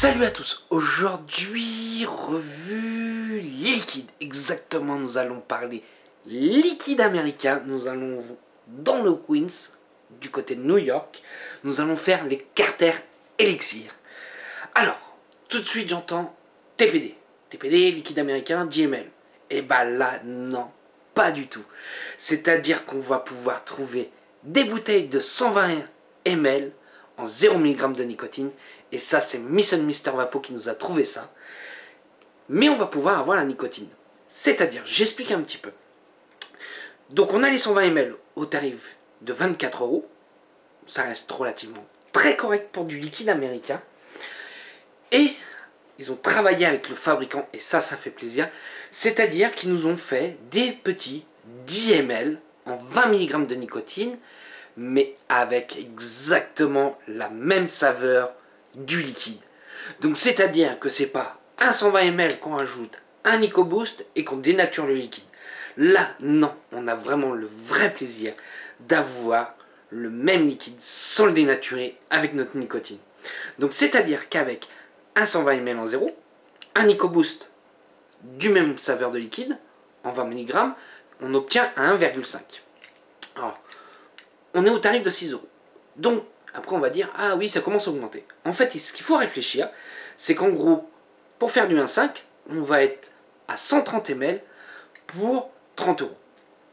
Salut à tous, aujourd'hui revue liquide, exactement, nous allons parler liquide américain, nous allons dans le Queens, du côté de New York, nous allons faire les Carter Elixir. Alors, tout de suite j'entends TPD, liquide américain, DML, et bah là non, pas du tout, c'est-à-dire qu'on va pouvoir trouver des bouteilles de 120 ml en 0 mg de nicotine. Et ça, c'est Miss Mr Vapo qui nous a trouvé ça. Mais on va pouvoir avoir la nicotine. C'est-à-dire, j'explique un petit peu. Donc on a les 120 ml au tarif de 24 €. Ça reste relativement très correct pour du liquide américain. Et ils ont travaillé avec le fabricant, et ça fait plaisir. C'est-à-dire qu'ils nous ont fait des petits 10 ml en 20 mg de nicotine, mais avec exactement la même saveur du liquide. Donc c'est-à-dire que c'est pas un 120 ml qu'on ajoute un NicoBoost et qu'on dénature le liquide. Là, non, on a vraiment le vrai plaisir d'avoir le même liquide sans le dénaturer avec notre nicotine. Donc c'est-à-dire qu'avec un 120 ml en 0, un NicoBoost du même saveur de liquide en 20 mg, on obtient un 1,5. Alors, on est au tarif de 6 €. Donc après on va dire, ah oui, ça commence à augmenter. En fait, ce qu'il faut réfléchir, c'est qu'en gros, pour faire du 1,5, on va être à 130 ml pour 30 €.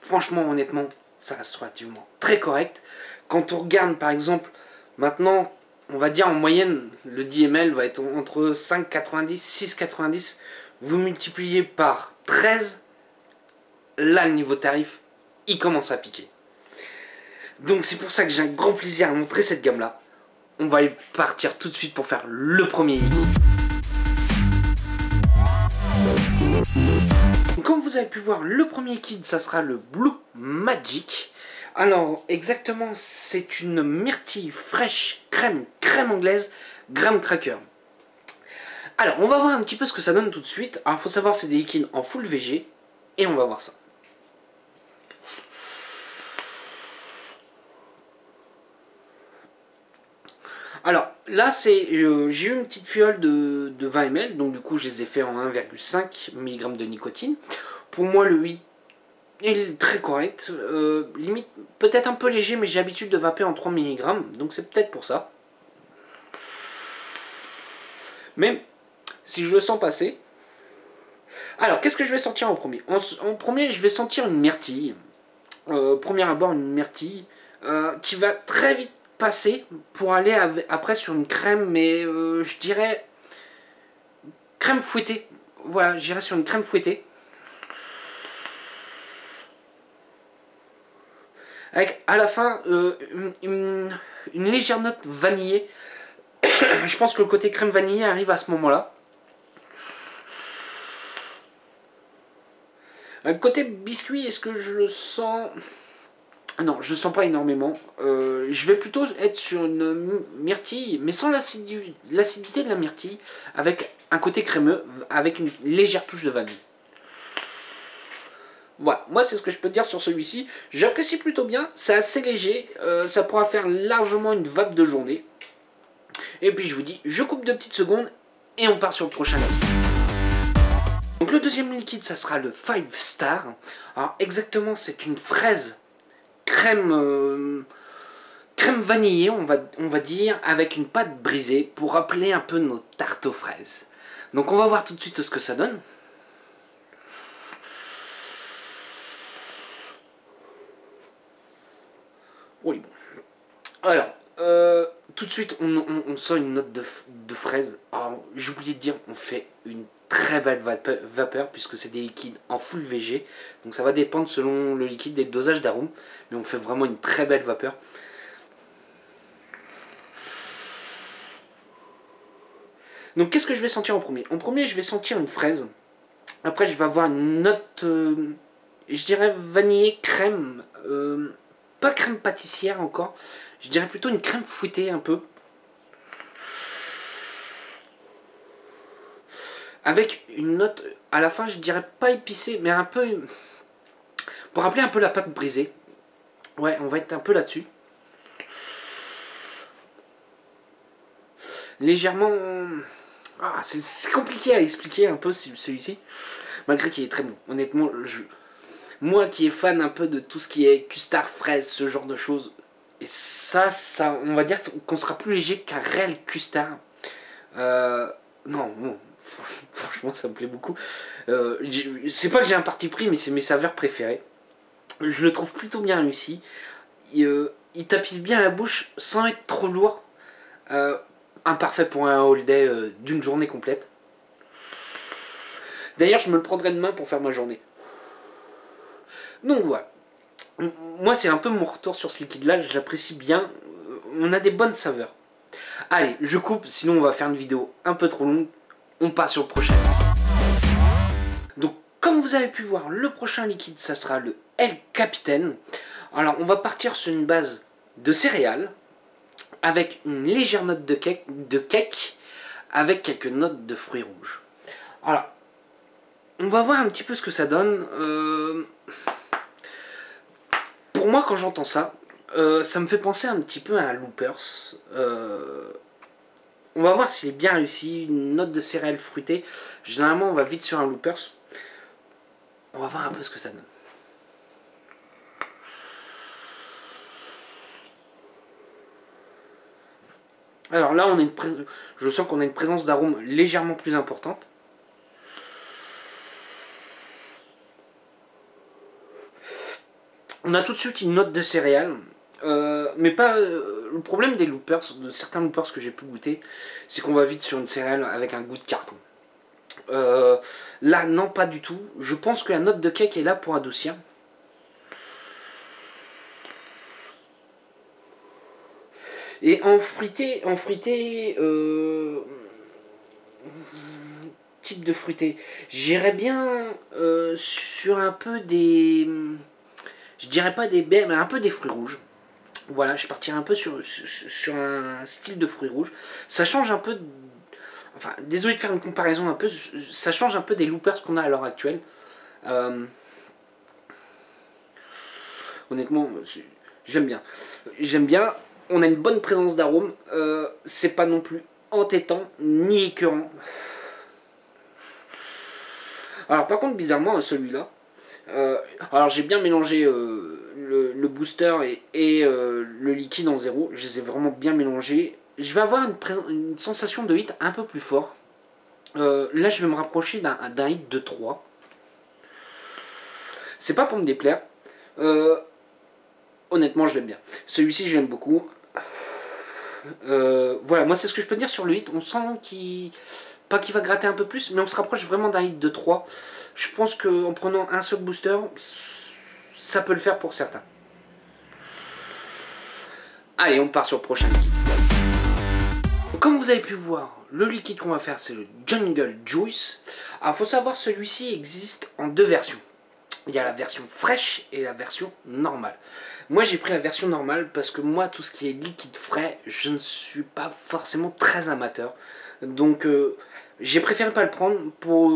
Franchement, honnêtement, ça reste relativement très correct. Quand on regarde, par exemple, maintenant, on va dire en moyenne, le 10 ml va être entre 5,90, 6,90. Vous multipliez par 13, là, le niveau tarif, il commence à piquer. Donc c'est pour ça que j'ai un grand plaisir à montrer cette gamme là. On va aller partir tout de suite pour faire le premier liquide. Comme vous avez pu voir, le premier liquide, ça sera le Blue Magic. Alors exactement, c'est une myrtille fraîche crème anglaise, graham cracker. Alors on va voir un petit peu ce que ça donne tout de suite. Alors il faut savoir, c'est des liquides en full VG et on va voir ça. Alors là, j'ai eu une petite fiole de 20 ml, donc du coup je les ai fait en 1,5 mg de nicotine. Pour moi, le 8 est très correct, limite peut-être un peu léger, mais j'ai l'habitude de vaper en 3 mg, donc c'est peut-être pour ça. Même si je le sens passer. Alors, qu'est-ce que je vais sentir en premier? En premier, je vais sentir une myrtille. Premier abord, une myrtille qui va très vite passer pour aller après sur une crème, mais je dirais crème fouettée. Voilà, j'irai sur une crème fouettée. Avec à la fin une légère note vanillée. Je pense que le côté crème vanillée arrive à ce moment-là. Le côté biscuit, est-ce que je le sens? Non, je ne sens pas énormément. Je vais plutôt être sur une myrtille, mais sans l'acidité de la myrtille, avec un côté crémeux, avec une légère touche de vanille. Voilà, moi c'est ce que je peux dire sur celui-ci. J'apprécie plutôt bien, c'est assez léger, ça pourra faire largement une vape de journée. Et puis je vous dis, je coupe 2 petites secondes et on part sur le prochain liquide. Donc le deuxième liquide, ça sera le 5 Star. Alors exactement, c'est une fraise crème vanillée, on va dire, avec une pâte brisée pour rappeler un peu nos tartes aux fraises. Donc on va voir tout de suite ce que ça donne. Oui, bon. Alors, tout de suite, on sent une note de fraise. Alors, j'ai oublié de dire, on fait une très belle vapeur puisque c'est des liquides en full VG. Donc ça va dépendre selon le liquide et le dosage d'arôme. Mais on fait vraiment une très belle vapeur. Donc qu'est-ce que je vais sentir en premier? En premier, je vais sentir une fraise. Après, je vais avoir une note, je dirais vanillée crème. Pas crème pâtissière encore. Je dirais plutôt une crème fouettée un peu. Avec une note, à la fin, je dirais pas épicée, mais un peu... Pour rappeler un peu la pâte brisée. Ouais, on va être un peu là-dessus. légèrement Ah, c'est compliqué à expliquer un peu celui-ci, malgré qu'il est très bon. Honnêtement, moi qui est fan un peu de tout ce qui est custard, fraise, ce genre de choses, et ça, on va dire qu'on sera plus léger qu'un réel custard. Non, bon, franchement, ça me plaît beaucoup. C'est pas que j'ai un parti pris, mais c'est mes saveurs préférées. Je le trouve plutôt bien réussi. Il tapisse bien la bouche sans être trop lourd. Imparfait pour un all day d'une journée complète. D'ailleurs, je me le prendrai demain pour faire ma journée. Donc voilà. Moi, c'est un peu mon retour sur ce liquide-là. J'apprécie bien. On a des bonnes saveurs. Allez, je coupe, sinon on va faire une vidéo un peu trop longue. On passe sur le prochain. Donc, comme vous avez pu voir, le prochain liquide, ça sera le El Capitaine. Alors, on va partir sur une base de céréales, avec une légère note de cake, avec quelques notes de fruits rouges. Alors, on va voir un petit peu ce que ça donne. Pour moi, quand j'entends ça, ça me fait penser un petit peu à un Loopers. On va voir s'il est bien réussi. Une note de céréales fruitées. Généralement, on va vite sur un Loopers. On va voir un peu ce que ça donne. Alors là, je sens qu'on a une présence d'arôme légèrement plus importante. On a tout de suite une note de céréales, mais pas... le problème des loopers, de certains loopers que j'ai pu goûter, c'est qu'on va vite sur une céréale avec un goût de carton. Là, non, pas du tout. Je pense que la note de cake est là pour adoucir. Et en fruité, type de fruité, j'irais bien sur un peu des... Je dirais pas des baies, mais un peu des fruits rouges. Voilà, je partirais un peu sur un style de fruits rouges. Ça change un peu... Enfin, désolé de faire une comparaison un peu. Ça change un peu des loopers qu'on a à l'heure actuelle. Honnêtement, j'aime bien. J'aime bien. On a une bonne présence d'arôme. C'est pas non plus entêtant, ni écœurant. Alors par contre, bizarrement, celui-là... alors j'ai bien mélangé le booster et le liquide en zéro. Je les ai vraiment bien mélangés. Je vais avoir une sensation de hit un peu plus fort. Là, je vais me rapprocher d'un hit de 3. C'est pas pour me déplaire. Honnêtement, je l'aime bien. Celui-ci, je l'aime beaucoup. Voilà, moi, c'est ce que je peux dire sur le hit. On sent qu'il... Pas qu'il va gratter un peu plus, mais on se rapproche vraiment d'un hit de 3. Je pense qu'en prenant un seul booster, ça peut le faire pour certains. Allez, on part sur le prochain liquide. Comme vous avez pu voir, le liquide qu'on va faire, c'est le Jungle Juice. Alors, il faut savoir, celui-ci existe en deux versions. Il y a la version fraîche et la version normale. Moi, j'ai pris la version normale parce que moi, tout ce qui est liquide frais, je ne suis pas forcément très amateur. Donc, j'ai préféré pas le prendre pour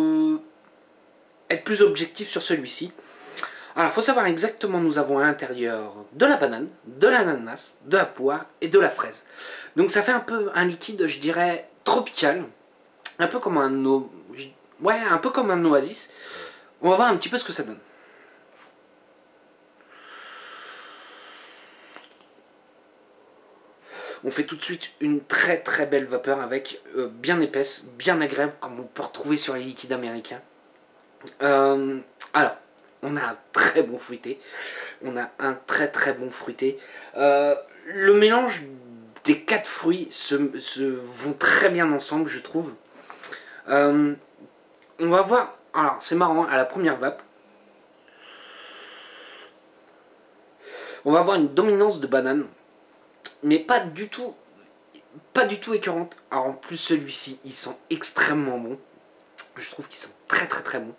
être plus objectif sur celui-ci. Alors, il faut savoir exactement, nous avons à l'intérieur de la banane, de l'ananas, de la poire et de la fraise. Donc, ça fait un peu un liquide, je dirais, tropical. Un peu comme un peu comme un oasis. On va voir un petit peu ce que ça donne. On fait tout de suite une très très belle vapeur avec bien épaisse, bien agréable comme on peut retrouver sur les liquides américains. Alors, on a un très bon fruité. On a un très très bon fruité. Le mélange des 4 fruits se vont très bien ensemble, je trouve. On va voir... Alors, c'est marrant, à la première vape, on va avoir une dominance de banane, mais pas du tout écœurante. Alors en plus, celui-ci, il sent extrêmement bon. Je trouve qu'il sent très très très bon.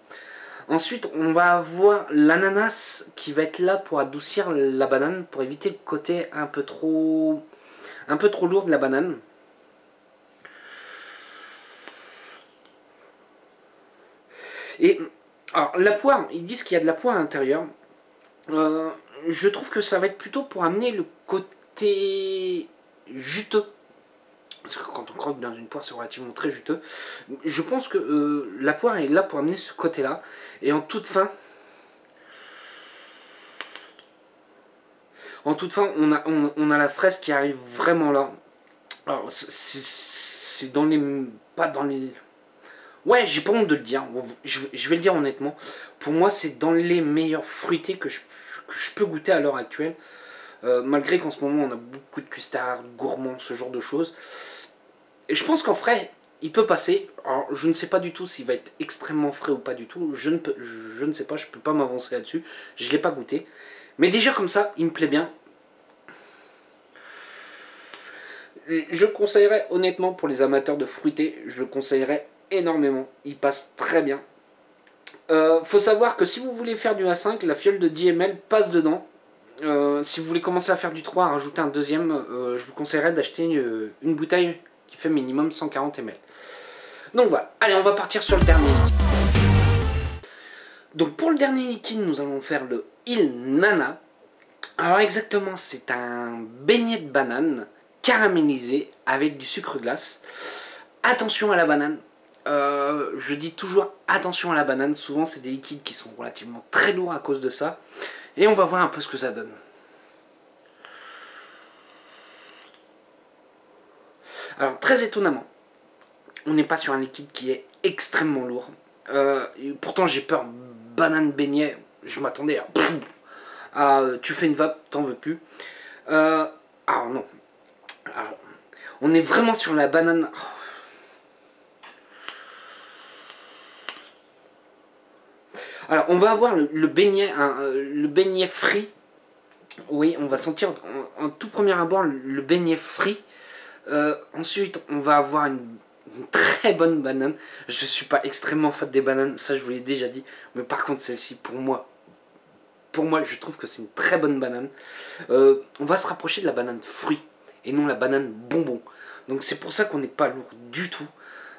Ensuite, on va avoir l'ananas qui va être là pour adoucir la banane, pour éviter le côté un peu trop lourd de la banane. Et alors la poire, ils disent qu'il y a de la poire à l'intérieur. Je trouve que ça va être plutôt pour amener le côté juteux Parce que quand on croque dans une poire, c'est relativement très juteux. Je pense que la poire est là pour amener ce côté-là. Et en toute fin, on a la fraise qui arrive vraiment là. Alors, c'est dans les... Pas dans les... Ouais, j'ai pas honte de le dire. Je vais le dire honnêtement. Pour moi, c'est dans les meilleurs fruités que je peux goûter à l'heure actuelle. Malgré qu'en ce moment, on a beaucoup de custards, gourmands, ce genre de choses. Et je pense qu'en frais, il peut passer. Alors, je ne sais pas du tout s'il va être extrêmement frais ou pas du tout. Je ne sais pas, je peux pas m'avancer là-dessus. Je ne l'ai pas goûté. Mais déjà comme ça, il me plaît bien. Je le conseillerais honnêtement pour les amateurs de fruités. Je le conseillerais énormément. Il passe très bien. Faut savoir que si vous voulez faire du A5, la fiole de 10 ml passe dedans. Si vous voulez commencer à faire du 3, rajouter un deuxième, je vous conseillerais d'acheter une bouteille qui fait minimum 140 ml. Donc voilà, allez, on va partir sur le dernier. Donc pour le dernier liquide, nous allons faire le Il Nana. Alors exactement, c'est un beignet de banane caramélisé avec du sucre glace. Attention à la banane. Je dis toujours attention à la banane. Souvent, c'est des liquides qui sont relativement très lourds à cause de ça. Et on va voir un peu ce que ça donne. Alors, très étonnamment, on n'est pas sur un liquide qui est extrêmement lourd. Pourtant, j'ai peur. Banane beignet, je m'attendais à tu fais une vape, t'en veux plus. Alors non. Alors, on est vraiment sur la banane. Alors, on va avoir le beignet frit. Oui, on va sentir en tout premier abord le beignet frit. Ensuite, on va avoir une très bonne banane. Je suis pas extrêmement fan des bananes, ça je vous l'ai déjà dit. Mais par contre, celle-ci, pour moi, je trouve que c'est une très bonne banane. On va se rapprocher de la banane fruit et non la banane bonbon. Donc c'est pour ça qu'on n'est pas lourd du tout.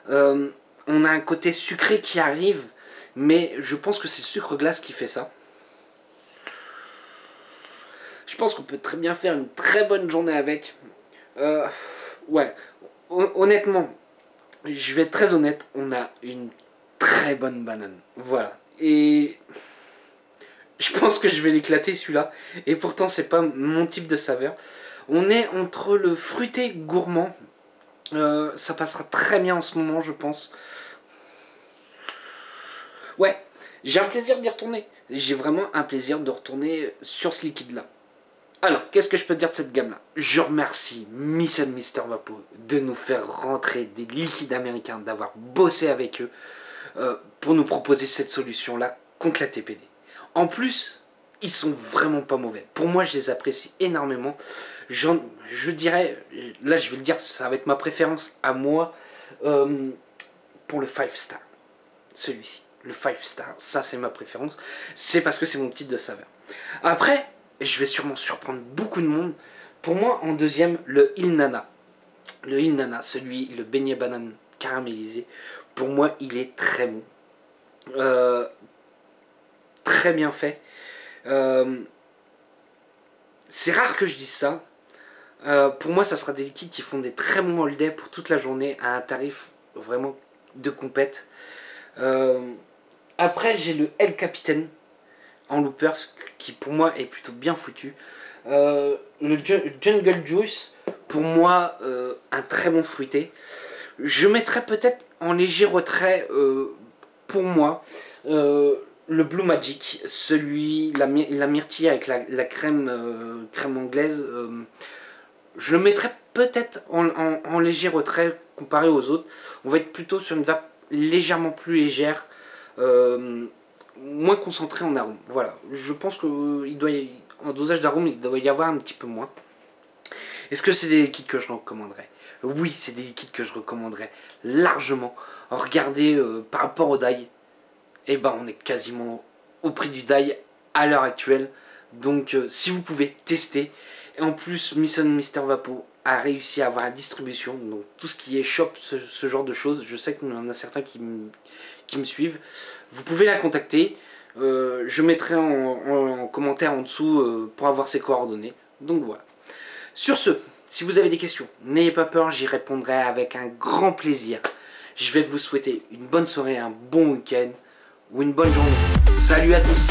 On a un côté sucré qui arrive, mais je pense que c'est le sucre glace qui fait ça. Je pense qu'on peut très bien faire une très bonne journée avec. Ouais, honnêtement, je vais être très honnête, on a une très bonne banane. Voilà. Et je pense que je vais l'éclater celui-là. Et pourtant, c'est pas mon type de saveur. On est entre le fruité gourmand. Ça passera très bien en ce moment, je pense. Ouais, j'ai un plaisir d'y retourner. J'ai vraiment un plaisir de retourner sur ce liquide-là. Alors, qu'est-ce que je peux dire de cette gamme-là? Je remercie Miss and Mr. Vapo de nous faire rentrer des liquides américains, d'avoir bossé avec eux pour nous proposer cette solution-là contre la TPD. En plus, ils sont vraiment pas mauvais. Pour moi, je les apprécie énormément. Je dirais, là je vais le dire, ça va être ma préférence à moi pour le 5 star. Celui-ci, le 5 star, ça c'est ma préférence. C'est parce que c'est mon type de saveur. Après, je vais sûrement surprendre beaucoup de monde. Pour moi, en deuxième, le Il Nana. Le Il Nana, le beignet banane caramélisé. Pour moi, il est très bon. Très bien fait. C'est rare que je dise ça. Pour moi, ça sera des liquides qui font des très bons holidays pour toute la journée à un tarif vraiment de compète. Après, j'ai le El Capitaine en loopers qui pour moi est plutôt bien foutu. Le Jungle Juice, pour moi, un très bon fruité. Je mettrais peut-être en léger retrait pour moi le Blue Magic, la myrtille avec la crème, crème anglaise. Je le mettrais peut-être en léger retrait comparé aux autres. On va être plutôt sur une vape légèrement plus légère, moins concentrée en arôme. Voilà, je pense qu'en dosage d'arôme, il doit y avoir un petit peu moins. Est-ce que c'est des liquides que je recommanderais? Oui, c'est des liquides que je recommanderais largement. Regardez par rapport au dye, et ben on est quasiment au prix du dye à l'heure actuelle. Donc si vous pouvez tester. Et en plus, Miss and Mr. Vapo a réussi à avoir la distribution. Donc tout ce qui est shop, ce genre de choses, je sais qu'il y en a certains qui me suivent. Vous pouvez la contacter. Je mettrai en commentaire en dessous pour avoir ses coordonnées. Donc voilà. Sur ce, Si vous avez des questions, n'ayez pas peur, j'y répondrai avec un grand plaisir. Je vais vous souhaiter une bonne soirée, un bon week-end ou une bonne journée. Salut à tous!